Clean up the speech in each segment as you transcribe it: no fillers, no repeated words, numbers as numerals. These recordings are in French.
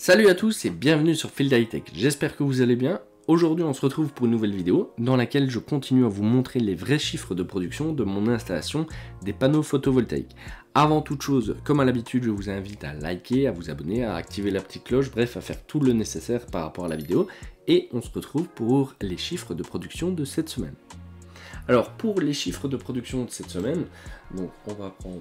Salut à tous et bienvenue sur Field High Tech, j'espère que vous allez bien. Aujourd'hui on se retrouve pour une nouvelle vidéo dans laquelle je continue à vous montrer les vrais chiffres de production de mon installation des panneaux photovoltaïques. Avant toute chose, comme à l'habitude, je vous invite à liker, à vous abonner, à activer la petite cloche, bref à faire tout le nécessaire par rapport à la vidéo. Et on se retrouve pour les chiffres de production de cette semaine. Alors pour les chiffres de production de cette semaine, donc on va prendre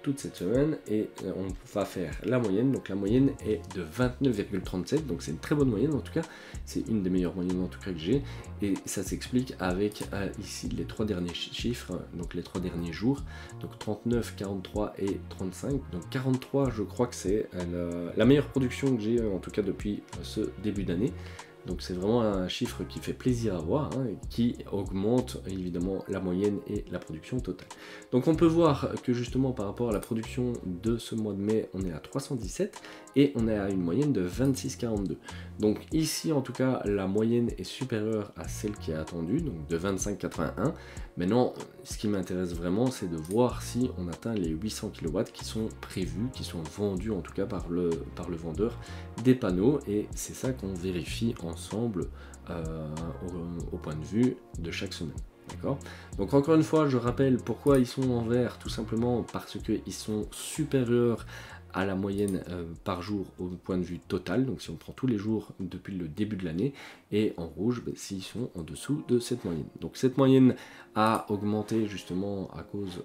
toute cette semaine et on va faire la moyenne. Donc la moyenne est de 29,37, donc c'est une très bonne moyenne en tout cas, c'est une des meilleures moyennes en tout cas que j'ai, et ça s'explique avec ici les trois derniers chiffres, donc les trois derniers jours, donc 39, 43 et 35. Donc 43 je crois que c'est la meilleure production que j'ai en tout cas depuis ce début d'année. Donc c'est vraiment un chiffre qui fait plaisir à voir, hein, et qui augmente évidemment la moyenne et la production totale. Donc on peut voir que justement par rapport à la production de ce mois de mai, on est à 317 et on est à une moyenne de 26,42. Donc ici en tout cas la moyenne est supérieure à celle qui est attendue, donc de 25,81. Maintenant ce qui m'intéresse vraiment c'est de voir si on atteint les 800 kW qui sont prévus, qui sont vendus en tout cas par le vendeur des panneaux, et c'est ça qu'on vérifie ensemble au point de vue de chaque semaine. D'accord. Donc encore une fois, je rappelle pourquoi ils sont en vert, tout simplement parce qu'ils sont supérieurs à la moyenne par jour au point de vue total, donc si on prend tous les jours depuis le début de l'année, et en rouge s'ils sont en dessous de cette moyenne. Donc cette moyenne a augmenté justement à cause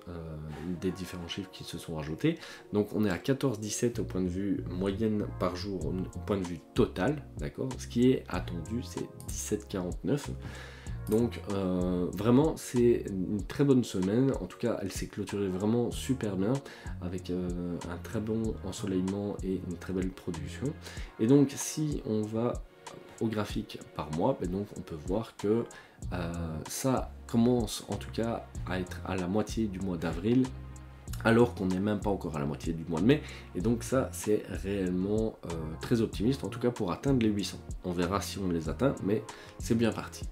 des différents chiffres qui se sont rajoutés. Donc on est à 14,17 au point de vue moyenne par jour au point de vue total, d'accord. Ce qui est attendu c'est 17,49. Donc vraiment c'est une très bonne semaine, en tout cas elle s'est clôturée vraiment super bien avec un très bon ensoleillement et une très belle production. Et donc si on va au graphique par mois, donc on peut voir que ça commence en tout cas à être à la moitié du mois d'avril, alors qu'on n'est même pas encore à la moitié du mois de mai, et donc ça c'est réellement très optimiste, en tout cas pour atteindre les 800. On verra si on les atteint, mais c'est bien parti.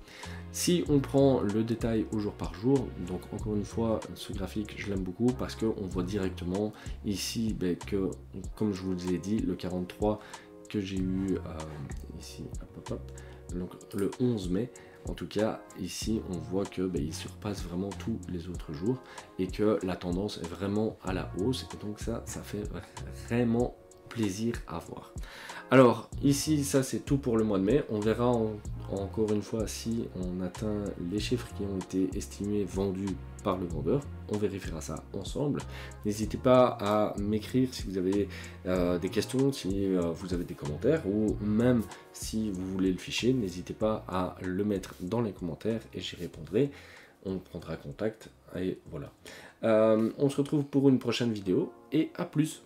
Si on prend le détail au jour par jour, donc encore une fois ce graphique je l'aime beaucoup parce qu'on voit directement ici que, comme je vous ai dit, le 43 que j'ai eu ici, donc le 11 mai, en tout cas ici on voit que il surpasse vraiment tous les autres jours et que la tendance est vraiment à la hausse, et donc ça fait vraiment plaisir à voir. Alors ici ça c'est tout pour le mois de mai, on verra encore une fois si on atteint les chiffres qui ont été estimés vendus par le vendeur, on vérifiera ça ensemble. N'hésitez pas à m'écrire si vous avez des questions, si vous avez des commentaires, ou même si vous voulez le fichier, n'hésitez pas à le mettre dans les commentaires et j'y répondrai. On prendra contact et voilà. On se retrouve pour une prochaine vidéo et à plus.